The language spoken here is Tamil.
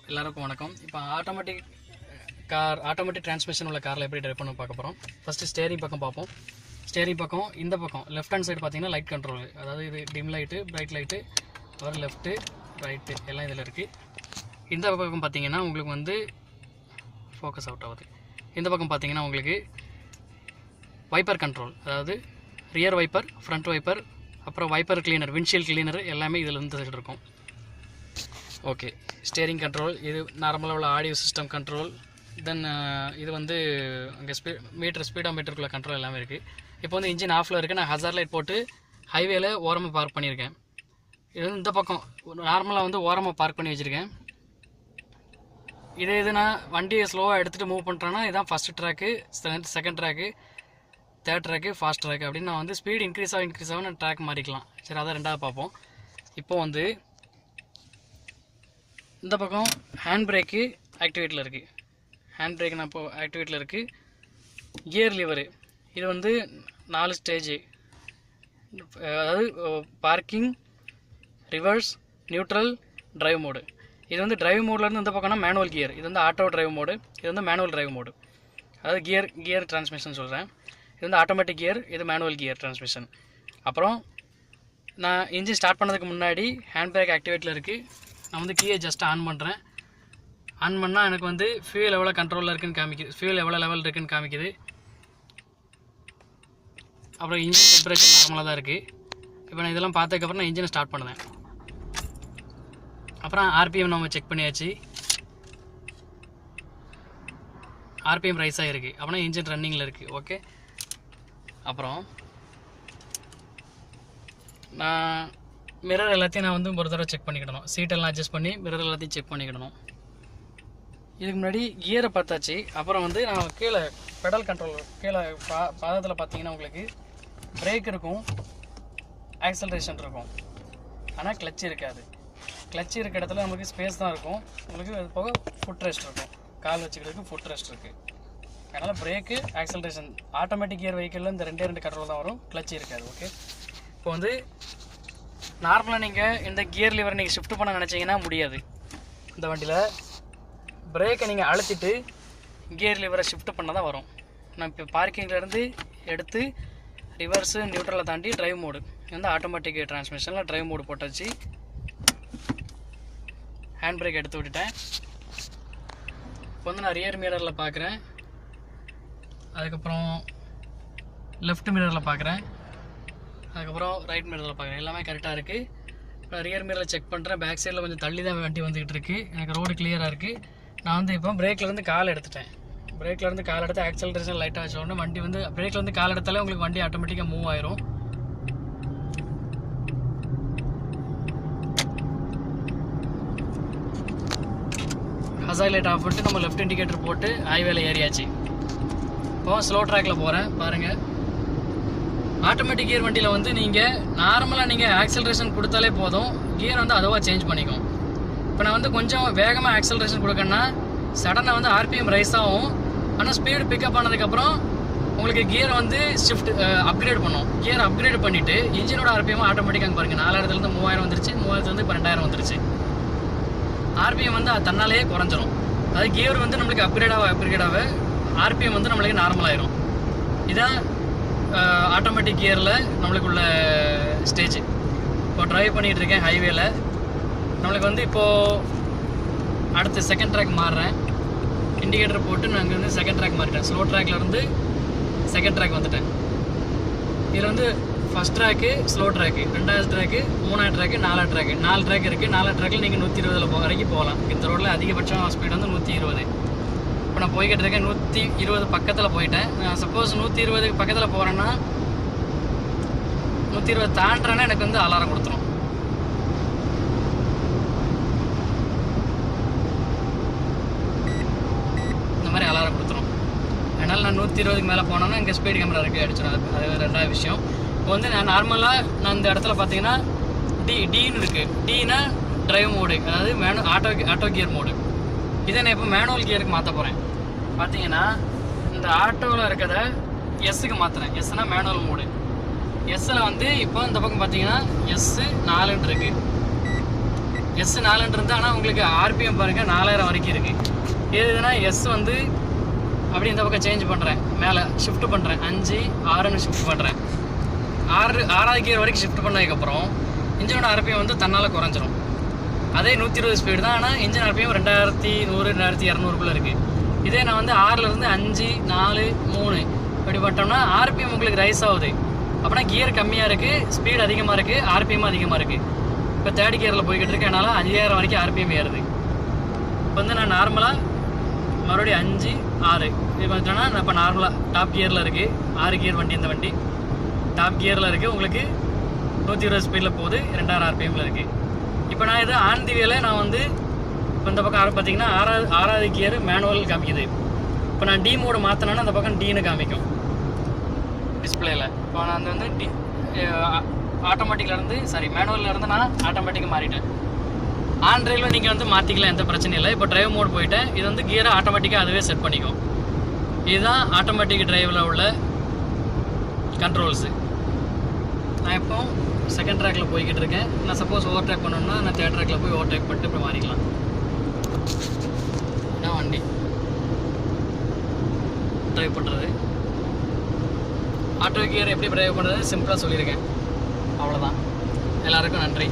எல்லாருக்கும் வணக்கம். இப்போ ஆட்டோமேட்டிக் டிரான்ஸ்மிஷன் உள்ள காரில் எப்படி ட்ரைவ் பண்ண பார்க்க போகிறோம். ஃபஸ்ட்டு ஸ்டேரிங் பக்கம் பார்ப்போம். ஸ்டேரிங் பக்கம் இந்த பக்கம் லெஃப்ட் ஹேண்ட் சைடு பார்த்தீங்கன்னா லைட் கண்ட்ரோல், அதாவது இது டிம் லைட்டு, பிரைட் லைட்டு, அப்புறம் லெஃப்ட்டு ரைட்டு எல்லாம் இதில் இருக்குது. இந்த பக்கம் பார்த்தீங்கன்னா உங்களுக்கு வந்து ஃபோக்கஸ் அவுட் ஆகுது. இந்த பக்கம் பார்த்தீங்கன்னா உங்களுக்கு வைப்பர் கண்ட்ரோல், அதாவது ரியர் வைப்பர், ஃப்ரண்ட் வைப்பர், அப்புறம் வைப்பர் கிளீனர், விண்ட்ஷீல்ட் கிளீனர் எல்லாமே இதில் இந்த சைடு இருக்கும். ஓகே, ஸ்டேரிங் கண்ட்ரோல், இது நார்மலாக உள்ள ஆடியோ சிஸ்டம் கண்ட்ரோல், தென் இது வந்து அங்கே ஸ்பீடோ மீட்டருக்குள்ள கண்ட்ரோல் எல்லாமே இருக்குது. இப்போ வந்து இன்ஜின் ஆஃபில் இருக்குது. நான் ஹசார் லைட் போட்டு ஹைவேல ஓரமாக பார்க் பண்ணியிருக்கேன். இது வந்து இந்த பக்கம் நார்மலாக வந்து ஓரமாக பார்க் பண்ணி வச்சுருக்கேன். இது நான் வண்டியை ஸ்லோவாக எடுத்துகிட்டு மூவ் பண்ணுறேன்னா இதுதான் first track, second track, third track, fast track அப்படின்னு நான் வந்து ஸ்பீடு இன்க்ரீஸ் ஆகும் நான் ட்ராக் மாறிக்கலாம். சரி, அதான் ரெண்டாவது பார்ப்போம். இப்போ வந்து இந்த பக்கம் ஹேண்ட் பிரேக்கு ஆக்டிவேட்டில் இருக்குது. ஹேண்ட் பிரேக் நான் இப்போது ஆக்டிவேட்டில் இருக்குது. கியர் லிவரு இது வந்து 4 ஸ்டேஜ், அதாவது parking, reverse, neutral, drive mode. இது வந்து டிரைவ் மோட்லேருந்து இந்த பக்கம்னா மேனுவல் கியர், இது வந்து ஆட்டோ டிரைவ் மோடு, இது வந்து மேனுவல் டிரைவ் மோடு, அதாவது கியர் டிரான்ஸ்மிஷன் சொல்கிறேன். இது வந்து ஆட்டோமேட்டிக் கியர், இது மேனுவல் கியர் டிரான்ஸ்மிஷன். அப்புறம் நான் இன்ஜின் ஸ்டார்ட் பண்ணதுக்கு முன்னாடி ஹேண்ட் பிரேக் ஆக்டிவேட்டில் இருக்குது. நான் வந்து கீயை ஜஸ்ட் ஆன் பண்ணுறேன். ஆன் பண்ணால் எனக்கு வந்து ஃபியூல் எவ்வளோ கண்ட்ரோலில் இருக்குதுன்னு காமிக்குது, ஃபியூல் எவ்வளோ லெவல் இருக்குதுன்னு காமிக்குது. அப்புறம் இன்ஜின் டெம்பரேச்சர் நார்மலாக தான் இருக்குது. இப்போ நான் இதெல்லாம் பார்த்ததுக்கப்புறம் நான் இன்ஜினை ஸ்டார்ட் பண்ணுவேன். அப்புறம் ஆர்பிஎம் நம்ம செக் பண்ணியாச்சு. ஆர்பிஎம் ரைஸ் ஆகிருக்கு, அப்படின்னா இன்ஜின் ரன்னிங்கில் இருக்குது. ஓகே, அப்புறம் நான் மிரர் எல்லாத்தையும் நான் வந்து ஒரு தடவை செக் பண்ணிக்கிடணும். சீட்டெல்லாம் அட்ஜஸ்ட் பண்ணி மிரர் எல்லாத்தையும் செக் பண்ணிக்கிடணும். இதுக்கு முன்னாடி கியரை பார்த்தாச்சு. அப்புறம் வந்து நான் கீழே பெடல் கண்ட்ரோல், கீழே பாதத்தில் பார்த்தீங்கன்னா உங்களுக்கு பிரேக் இருக்கும், ஆக்சலரேஷன் இருக்கும், ஆனால் கிளச் இருக்காது. கிளச் இருக்க இடத்துல நமக்கு ஸ்பேஸ் தான் இருக்கும். உங்களுக்கு அது போக ஃபுட் ரெஸ்ட் இருக்கும், கால் வச்சுக்கிறதுக்கு ஃபுட் ரெஸ்ட் இருக்குது. அதனால் பிரேக்கு, ஆக்சலரேஷன் ஆட்டோமேட்டிக் கியர் வெஹிக்கிளில் இந்த ரெண்டு கண்ட்ரோல் தான் வரும், கிளச் இருக்காது. ஓகே, இப்போ வந்து நார்மலாக நீங்கள் இந்த கியர் லிவரை நீங்கள் ஷிஃப்ட் பண்ண நினச்சிங்கன்னா முடியாது. இந்த வண்டியில் பிரேக்கை நீங்கள் அழுத்திட்டு கியர் லிவரை ஷிஃப்ட் பண்ண தான் வரும். நான் இப்போ பார்க்கிங்லேருந்து எடுத்து ரிவர்ஸு, நியூட்ரலை தாண்டி டிரைவ் மோடு, வந்து ஆட்டோமேட்டிக் டிரான்ஸ்மிஷனில் டிரைவ் மோடு போட்டாச்சு. ஹேண்ட் பிரேக் எடுத்து விட்டுட்டேன். இப்போ வந்து நான் ரியர் மிரரில் பார்க்குறேன், அதுக்கப்புறம் லெஃப்ட் மிரரில் பார்க்குறேன், அதுக்கப்புறம் ரைட் மிரரில் பார்க்குறேன். எல்லாமே கரெக்டாக இருக்குது. இப்போ ரியர் மிரரில் செக் பண்ணுறேன். பேக் சைடில் கொஞ்சம் தள்ளி தான் வண்டி வந்துக்கிட்டு இருக்குது. எனக்கு ரோடு கிளியராக இருக்குது. நான் வந்து இப்போ பிரேக்லேருந்து கால் எடுத்துட்டேன். பிரேக்லேருந்து கால் எடுத்து ஆக்சலரேஷன் லைட்டாக வச்சோடனே வண்டி வந்து பிரேக்லேருந்து கால் எடுத்தாலே உங்களுக்கு வண்டி ஆட்டோமேட்டிக்காக மூவ் ஆயிரும். ஹசார் லைட் ஆஃப் பண்ணிட்டு நம்ம லெஃப்ட் இண்டிகேட்டர் போட்டு ஹைவேல ஏறியாச்சு. இப்போ ஸ்லோ ட்ராக்கில் போகிறேன் பாருங்கள். ஆட்டோமேட்டிக் கியர் வண்டியில் வந்து நீங்கள் நார்மலாக நீங்கள் ஆக்சலரேஷன் கொடுத்தாலே போதும், கியர் வந்து அதுவாக சேஞ்ச் பண்ணிக்கும். இப்போ நான் வந்து கொஞ்சம் வேகமாக ஆக்சலரேஷன் கொடுக்கணுன்னா சடனாக வந்து ஆர்பிஎம் ரைஸ் ஆகும். ஆனால் ஸ்பீடு பிக்கப் ஆனதுக்கப்புறம் உங்களுக்கு கியர் வந்து அப்கிரேட் பண்ணும். கியர் அப்கிரேட் பண்ணிவிட்டு இன்ஜினோட ஆர்பிஎம் ஆட்டோமேட்டிக்காக பாருங்கள் 4000 3000 வந்துருச்சு, 3000 இப்போ 2000 வந்துருச்சு. ஆர்பிஎம் வந்து அது தன்னாலேயே குறைஞ்சிரும். அதாவது கியர் வந்து நம்மளுக்கு அப்கிரேடாக ஆர்பிஎம் வந்து நம்மளுக்கு நார்மலாகிடும். இதான் ஆட்டோமேட்டிக் கியரில் நம்மளுக்கு உள்ள ஸ்டேஜ். இப்போ ட்ரைவ் பண்ணிகிட்டு இருக்கேன் ஹைவேல. நம்மளுக்கு வந்து இப்போது அடுத்து செகண்ட் ட்ராக் மாறுறேன். இண்டிகேட்டர் போட்டு நான் அங்கே வந்து செகண்ட் ட்ராக் மாறிட்டேன். ஸ்லோ ட்ராக்லேருந்து செகண்ட் ட்ராக் வந்துட்டேன். இதில் வந்து ஃபஸ்ட் ட்ராக்கு, ஸ்லோ ட்ராக்கு, 2வது ட்ராக்கு, 3வது ட்ராக்கு, 4வது ட்ராக்கு, 4 ட்ராக் இருக்குது. 4 ட்ராக்கில் நீங்கள் 120 வரைக்கும் போகலாம். இந்த ரோட்டில் அதிகபட்சம் ஸ்பீடு வந்து 120. இப்போ நான் போய்கிட்டு இருக்கேன் 120 பக்கத்தில் போயிட்டேன். நான் சப்போஸ் 120 பக்கத்தில் போகிறேன்னா 120 தாண்டுறேன்னா எனக்கு வந்து அலாரம் கொடுத்துரும். இந்த மாதிரி அலாரம் கொடுத்துரும். அதனால் நான் 120க்கு மேலே போனோன்னா இங்கே ஸ்பீட் கேமரா இருக்குது, அடிச்சிடும். அது ரெண்டாவது விஷயம். இப்போ வந்து நான் நார்மலாக நான் இந்த இடத்துல பார்த்தீங்கன்னா டின்னு இருக்குது. டினா டிரைவ் மோடு, அதாவது ஆட்டோ கியர் மோடு. இதை நான் இப்போ மேனுவல் கியருக்கு மாற்ற போகிறேன். பார்த்தீங்கன்னா இந்த ஆட்டோவில் இருக்கிறத எஸ்ஸுக்கு மாற்றுறேன். எஸ்னா மேனுவல் மோடு. எஸ்ஸில் வந்து இப்போ இந்த பக்கம் பார்த்தீங்கன்னா S4 இருக்குது. எஸ் 4 இருந்தால், ஆனால் உங்களுக்கு ஆர்பிஎம் பாருங்கள் 4000 வரைக்கும் இருக்குது. எதுனா எஸ் வந்து அப்படி இந்த பக்கம் சேஞ்ச் பண்ணுறேன், மேலே ஷிஃப்ட் பண்ணுறேன், 5 6ன்னு ஷிஃப்ட் பண்ணுறேன். 6வது கியர் வரைக்கும் ஷிஃப்ட் பண்ணதுக்கப்புறம் இன்ஜினோட ஆர்பிஎம் வந்து தன்னால் குறைஞ்சிரும். அதே 120 ஸ்பீடு தான், ஆனால் இன்ஜின் ஆர்பிஎம் 2100 2200 இருக்குது. இதே நான் வந்து 6லேருந்து 5 4 3 இப்படி பட்டோம்னா ஆர்பிஎம் உங்களுக்கு ரைஸ் ஆகுது. அப்படின்னா கியர் கம்மியாக இருக்குது, ஸ்பீடு அதிகமாக இருக்குது, ஆர்பிஎம் அதிகமாக இருக்குது. இப்போ 3rd கியரில் போய்கிட்டு இருக்கேன், என்னால் 5000 வரைக்கும் ஆர்பிஎம் ஏறுது. இப்போ வந்து நான் நார்மலாக மறுபடியும் 5 6 இது பார்த்தோன்னா நான் இப்போ நார்மலாக டாப் கியரில் இருக்குது. 6 கியர் வண்டி, இந்த வண்டி டாப் கியரில் இருக்குது. உங்களுக்கு 120 ஸ்பீடில் போகுது, 2000 ஆர்பிஎம்மில் இருக்குது. இப்போ நான் இது ஆன் தி வேல நான் வந்து இப்போ இந்த பக்கம் பார்த்தீங்கன்னா 6வது கியர் மேனுவல் காமிக்குது. இப்போ நான் டி மோடு மாற்றினேன்னா அந்த பக்கம் டீன்னு காமிக்கும் டிஸ்பிளேயில். இப்போ நான் வந்து ஆட்டோமேட்டிக்லேருந்து மேனுவல்லேருந்து நான் ஆட்டோமேட்டிக்காக மாறிட்டேன். ஆன் டிரைவில் நீங்கள் வந்து மாற்றிக்கலாம், எந்த பிரச்சனையும் இல்லை. இப்போ டிரைவ் மோட் போயிட்டேன். இது வந்து கியரை ஆட்டோமேட்டிக்காக அதுவே செட் பண்ணிக்கும். இதுதான் ஆட்டோமேட்டிக் டிரைவில் உள்ள கண்ட்ரோல்ஸு. நான் இப்போ 2nd ட்ராக்கில் போய்கிட்டு இருக்கேன். நான் சப்போஸ் ஓவர் டேக் பண்ணணும்னா நான் 3rd ட்ராக்கில் போய் ஓவர் டேக் பண்ணிட்டு இப்போ மாறிக்கலாம். இதான் வண்டி ட்ரைவ் பண்ணுறது. ஆட்டோ கியர் எப்படி ட்ரைவ் பண்ணுறது சிம்பிளாக சொல்லியிருக்கேன். அவ்வளோதான். எல்லாருக்கும் நன்றி.